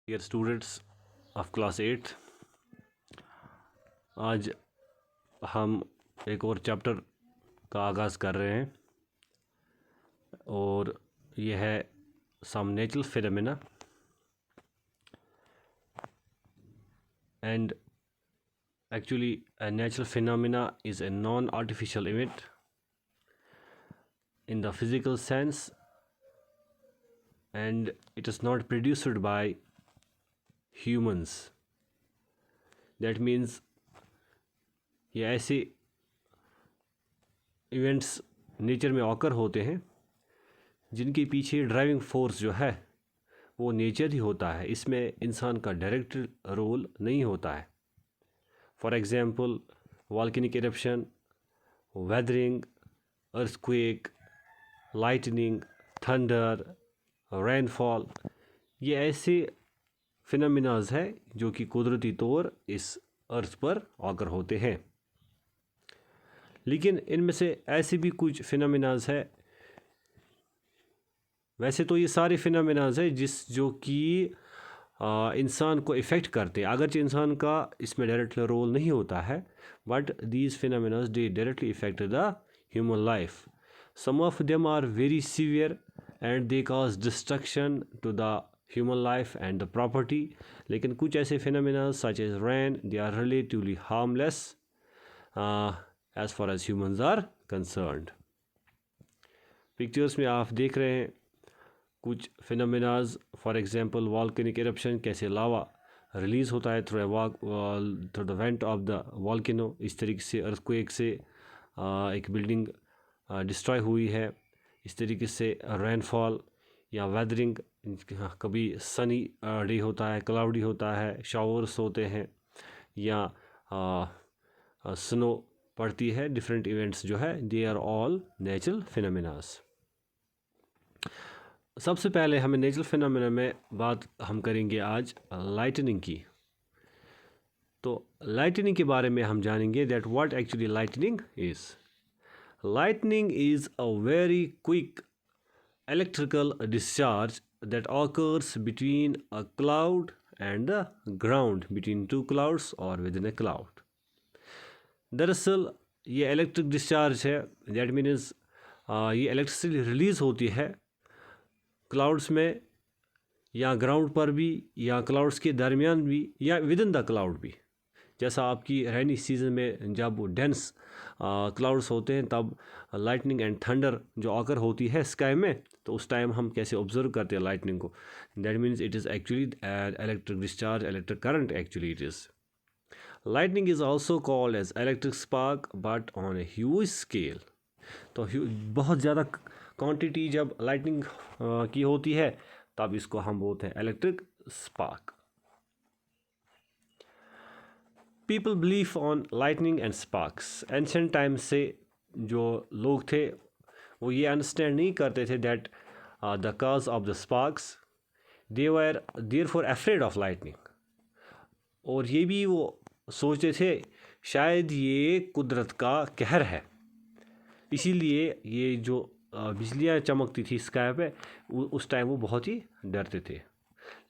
Dear students of class 8, आज हम एक और चैप्टर का आगाज़ कर रहे हैं और यह है some natural phenomena and actually a natural phenomena is a non-artificial event in the physical sense and it is not produced by humans. That means ये ऐसे इवेंट्स नेचर में ऑकर होते हैं जिनके पीछे ड्राइविंग फोर्स जो है वो नेचर ही होता है, इसमें इंसान का डायरेक्ट रोल नहीं होता है. For example volcanic eruption, weathering, earthquake, lightning, thunder, rainfall, ये ऐसे फिनोमिनाज है जो कि कुदरती तौर इस अर्थ पर ऑकर होते हैं. लेकिन इनमें से ऐसे भी कुछ फिनोमिनाज है, वैसे तो ये सारे फिनोमिनाज है जो कि इंसान को इफ़ेक्ट करते हैं, अगरचे इंसान का इसमें डायरेक्ट रोल नहीं होता है, but these phenomenas they directly affect the human life. Some of them are very severe and they cause destruction to the human life and the property. लेकिन कुछ ऐसे phenomenas such as rain, they are relatively harmless as far as humans are concerned. Pictures में आप देख रहे हैं कुछ phenomenas. For example volcanic eruption, कैसे लावा रिलीज़ होता है through the vent of the volcano. इस तरीके से अर्थक्वेक से एक बिल्डिंग डिस्ट्रॉय हुई है. इस तरीके से रेनफॉल या वेदरिंग, कभी सनी डे होता है, क्लाउडी होता है, शावर्स होते हैं या स्नो पड़ती है. डिफरेंट इवेंट्स जो है they are all natural phenomenas. सबसे पहले हमें नेचुरल फिनोमेना में बात हम करेंगे आज लाइटनिंग की. तो लाइटनिंग के बारे में हम जानेंगे that what actually lightning is. Lightning is a very quick electrical discharge that occurs between a cloud and the ground, between two clouds or within a cloud. दरअसल ये इलेक्ट्रिक डिस्चार्ज है, दैट मीन्स ये electricity release होती है clouds में या ground पर भी या क्लाउड्स के दरमियान भी या विद इन द क्लाउड भी. जैसा आपकी रेनी सीजन में जब डेंस क्लाउड्स होते हैं तब लाइटनिंग एंड थंडर जो ऑकर होती है स्काई में, तो उस टाइम हम कैसे ऑब्जर्व करते हैं लाइटनिंग को. That means it is actually electric discharge, electric current actually it is. Lightning is also called as electric spark but on a huge scale. तो बहुत ज़्यादा क्वांटिटी जब लाइटनिंग की होती है तब इसको हम बोलते हैं electric spark. People believe on lightning and sparks. Ancient time से जो लोग थे वो ये अंडरस्टैंड नहीं करते थे that the cause of the sparks, they were therefore afraid of lightning. और ये भी वो सोचते थे शायद ये कुदरत का कहर है, इसीलिए ये जो बिजलियाँ चमकती थी स्काई पे उस टाइम वो बहुत ही डरते थे.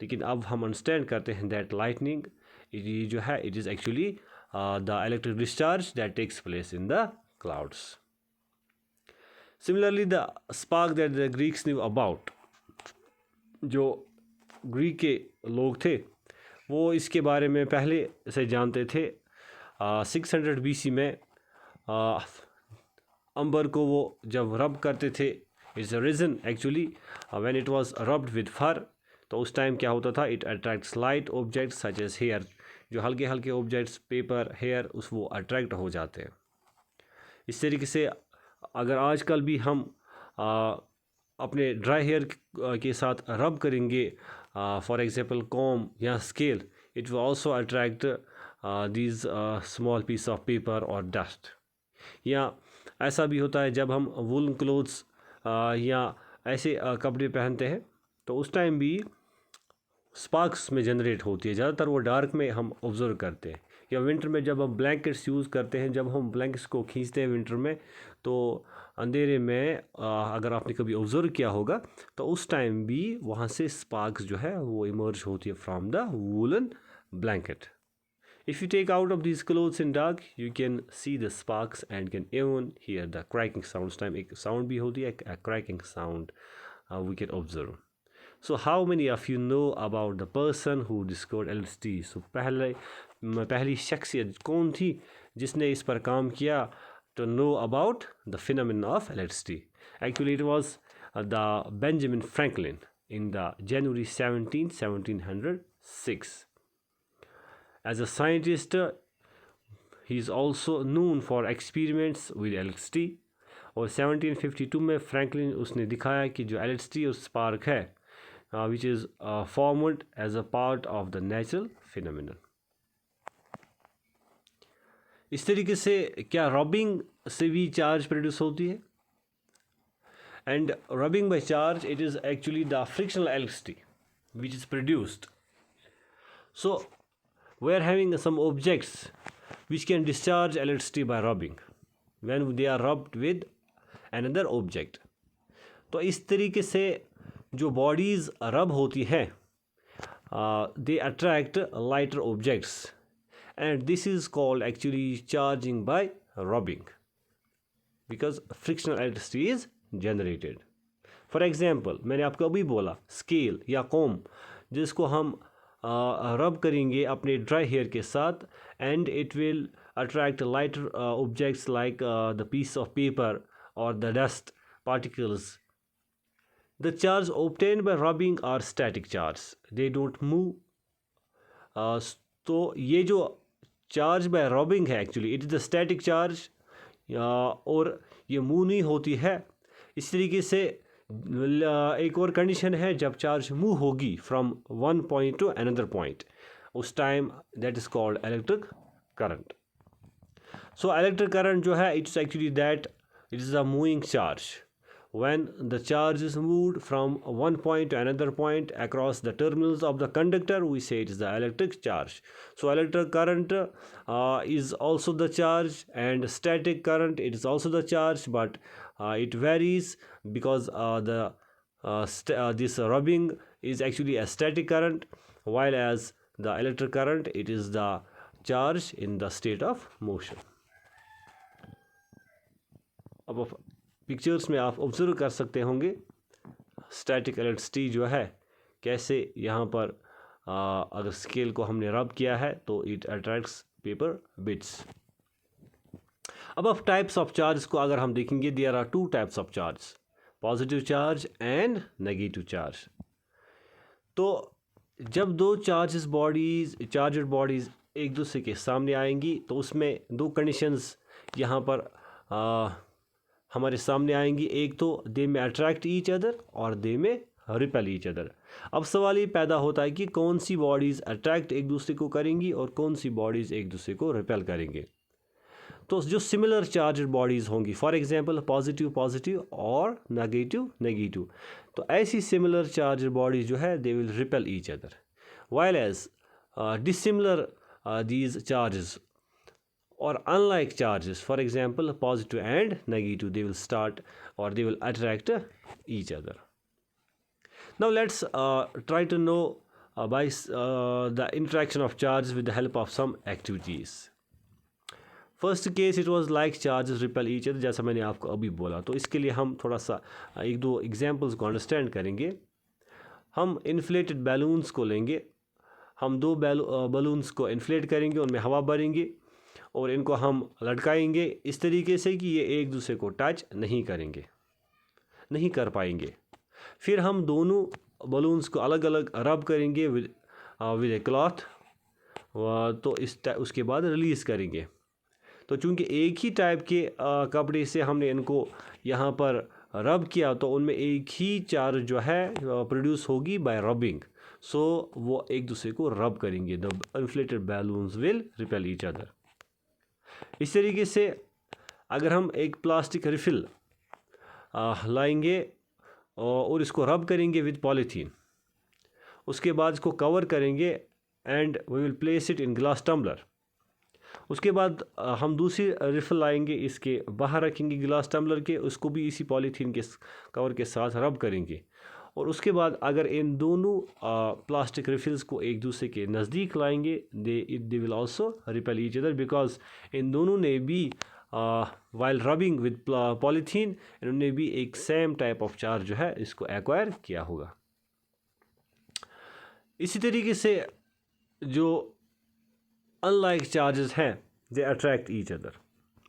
लेकिन अब हम अंडरस्टैंड करते हैं दैट लाइटनिंग ये जो है it is actually the electric discharge that takes place in the clouds. Similarly the spark that the Greeks knew about, जो ग्रीक के लोग थे वो इसके बारे में पहले से जानते थे. 600 BC में अंबर को वो जब रब करते थे, it's a reason actually when it was rubbed with fur, तो उस टाइम क्या होता था, it attracts light objects such as hair. जो हल्के हल्के ऑब्जेक्ट्स पेपर हेयर उस वो अट्रैक्ट हो जाते हैं. इस तरीके से अगर आजकल भी हम अपने ड्राई हेयर के साथ रब करेंगे, फॉर एग्जांपल कॉम या scale, it will also attract these small piece of paper और डस्ट. या ऐसा भी होता है जब हम वूलन क्लोथ्स या ऐसे कपड़े पहनते हैं तो उस टाइम भी स्पार्क्स में जनरेट होती है. ज़्यादातर वो डार्क में हम ऑब्जर्व करते हैं. या विंटर में जब हम ब्लैंकेट्स यूज़ करते हैं, जब हम ब्लैंकेट्स को खींचते हैं विंटर में तो अंधेरे में अगर आपने कभी ऑब्जर्व किया होगा तो उस टाइम भी वहाँ से स्पार्क्स जो है वो इमर्ज होती है from the woollen blanket. If you take out of these clothes in dark, you can see the sparks and can even hear the cracking sound. उस टाइम एक sound भी होती है, a cracking sound we can observe. So how many of you know about the person who discovered electricity? So पहली शख्सियत कौन थी जिसने इस पर काम किया to know about the phenomenon of electricity? Actually, it was the Benjamin Franklin in the January 17, 1706. As a scientist, he is also known for experiments with electricity. और 1752 में फ्रैंकलिन उसने दिखाया कि जो इलेक्ट्रिसिटी और स्पार्क है which is formed as a part of the natural phenomenon. इस तरीके से क्या रबिंग से भी चार्ज प्रोड्यूस होती है? And rubbing by charge it is actually the frictional electricity which is produced. So we are having some objects which can discharge electricity by rubbing when they are rubbed with another object. तो इस तरीके से जो bodies रब होती है they attract lighter objects and this is called actually charging by rubbing because frictional electricity is generated. For example, मैंने आपको अभी बोला स्केल या कॉम जिसको हम रब करेंगे अपने ड्राई हेयर के साथ and it will attract lighter objects like the piece of paper और the dust particles. The charge obtained by rubbing are static charge, they don't move. तो ये जो चार्ज बाय रबिंग है actually it is the static charge और ये move नहीं होती है. इस तरीके से एक और कंडीशन है जब चार्ज मूव होगी from one point to another point, उस time that is called electric current. So electric current जो है it's actually that it is a moving charge. When the charge is moved from one point to another point across the terminals of the conductor, we say it is the electric charge. So electric current is also the charge, and static current it is also the charge, but it varies because this rubbing is actually a static current, while as the electric current it is the charge in the state of motion. अब pictures में आप observe कर सकते होंगे static electricity जो है कैसे यहाँ पर अगर स्केल को हमने रब किया है तो इट अट्रैक्ट्स पेपर बिट्स. अब टाइप्स ऑफ चार्ज को अगर हम देखेंगे there are two types of charge, positive charge and negative charge. तो जब दो चार्जड बॉडीज़ एक दूसरे के सामने आएंगी तो उसमें दो कंडीशंस यहाँ पर हमारे सामने आएंगी. एक तो दे में अट्रैक्ट ईच अदर और दे में रिपेल ईच अदर. अब सवाल ये पैदा होता है कि कौन सी बॉडीज़ अट्रैक्ट एक दूसरे को करेंगी और कौन सी बॉडीज़ एक दूसरे को रिपेल करेंगे. तो जो सिमिलर चार्जड बॉडीज़ होंगी फॉर एग्जांपल पॉजिटिव पॉजिटिव और नेगेटिव नेगेटिव, तो ऐसी सिमिलर चार्जड बॉडीज़ जो है they will repel each other, while as dissimilar these charges or unlike charges, for example positive and negative, they will start or they will attract each other. Now let's try to know by the interaction of charges with the help of some activities. First case it was like charges repel each other, जैसा मैंने आपको अभी बोला. तो इसके लिए हम थोड़ा सा एक दो एग्जाम्पल्स को अंडरस्टैंड करेंगे. हम इन्फ्लेटेड बैलून्स को लेंगे, हम दो बलून्स को इन्फ्लेट करेंगे, उनमें हवा भरेंगे और इनको हम लटकाएंगे इस तरीके से कि ये एक दूसरे को टच नहीं कर पाएंगे. फिर हम दोनों बलून्स को अलग अलग रब करेंगे विद ए क्लॉथ, तो उसके बाद रिलीज़ करेंगे. तो चूंकि एक ही टाइप के कपड़े से हमने इनको यहाँ पर रब किया तो उनमें एक ही चार्ज जो है प्रोड्यूस होगी बाय रबिंग. सो वो एक दूसरे को रब करेंगे. The inflated balloons will repel each other. इस तरीके से अगर हम एक प्लास्टिक रिफिल लाएंगे और इसको रब करेंगे विद पॉलीथीन, उसके बाद इसको कवर करेंगे and we will place it in glass tumbler. उसके बाद हम दूसरी रिफ़िल लाएंगे, इसके बाहर रखेंगे गिलास टम्बलर के, उसको भी इसी पॉलीथीन के कवर के साथ रब करेंगे। और उसके बाद अगर इन दोनों प्लास्टिक रिफिल्स को एक दूसरे के नज़दीक लाएंगे, they will also repel each other, because in दोनों ने भी वाइल रबिंग विद पॉलीथीन इन्होंने भी एक सेम टाइप ऑफ चार्ज जो है इसको एक्वायर किया होगा। इसी तरीके से जो अनलाइक चार्जेस हैं दे अट्रैक्ट ईच अदर।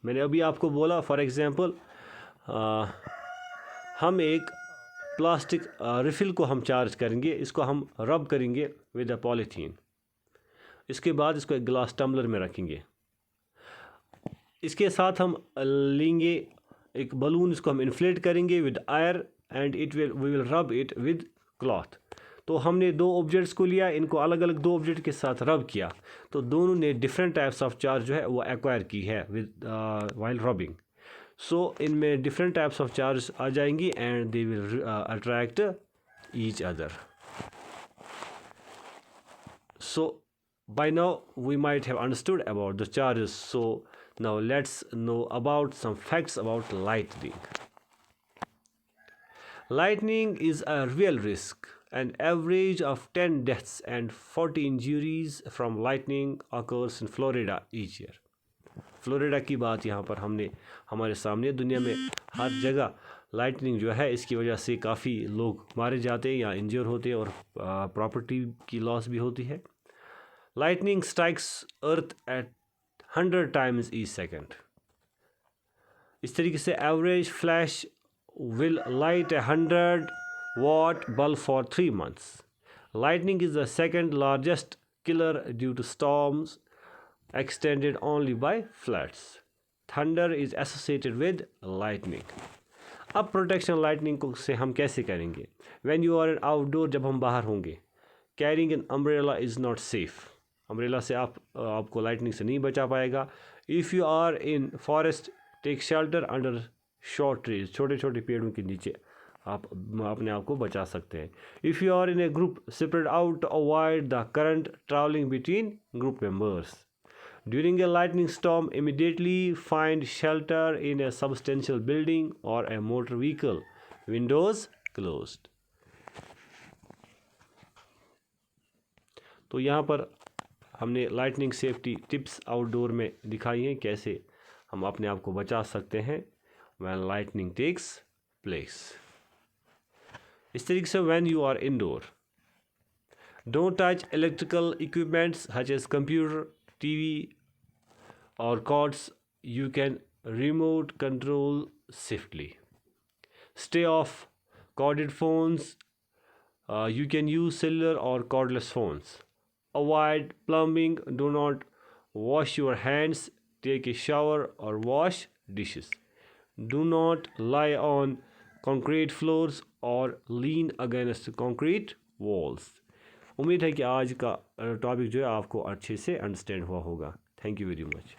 मैंने अभी आपको बोला फॉर एग्जांपल हम एक प्लास्टिक रिफ़िल को हम चार्ज करेंगे, इसको हम रब करेंगे विद अ पॉलीथीन, इसके बाद इसको एक गिलास टम्बलर में रखेंगे। इसके साथ हम लेंगे एक बलून, इसको हम इन्फ्लेट करेंगे with air and we will rub it with cloth. तो हमने दो ऑब्जेक्ट्स को लिया, इनको अलग अलग दो ऑब्जेक्ट के साथ रब किया, तो दोनों ने डिफरेंट टाइप्स ऑफ चार्ज जो है वो एक्वायर की है विद वाइल रबिंग। सो इनमें डिफरेंट टाइप्स ऑफ चार्ज आ जाएंगी and they will attract each other. So by now we might have understood about the charges. So now let's know about some facts about lightning. Lightning is a real risk. An average of 10 deaths and 40 injuries from lightning occurs in Florida each year. Florida की बात यहाँ पर हमने हमारे सामने, दुनिया में हर जगह लाइटनिंग जो है इसकी वजह से काफ़ी लोग मारे जाते हैं या इंजर होते हैं और प्रॉपर्टी की लॉस भी होती है। Lightning strikes Earth at 100 times each second. इस तरीके से average flash will light a 100-watt bulb for 3 months. Lightning is the second largest killer due to storms extended only by floods. Thunder is associated with lightning. अब protection lightning को से हम कैसे करेंगे? When you are outdoor, जब हम बाहर होंगे, carrying an umbrella is not safe. Umbrella से आपको लाइटनिंग से नहीं बचा पाएगा। If you are in forest take shelter under short trees, छोटे छोटे पेड़ों के नीचे आप अपने आप को बचा सकते हैं। If you are in a group spread out to avoid the current travelling between group members. During a lightning storm immediately find shelter in a substantial building और a motor vehicle, windows closed. तो यहाँ पर हमने lightning safety tips outdoor में दिखाई हैं, कैसे हम अपने आप को बचा सकते हैं व्हेन लाइटनिंग टेक्स प्लेस। इस तरीके से when you are indoor, don't touch electrical equipments such as computer, TV और cords you can remote control safely. Stay off corded phones. You can use cellular or cordless phones. Avoid plumbing. Do not wash your hands, take a shower or wash dishes. Do not lie on concrete floors or lean against concrete walls. उम्मीद है कि आज का topic जो है आपको अच्छे से अंडरस्टैंड हुआ होगा। Thank you very much.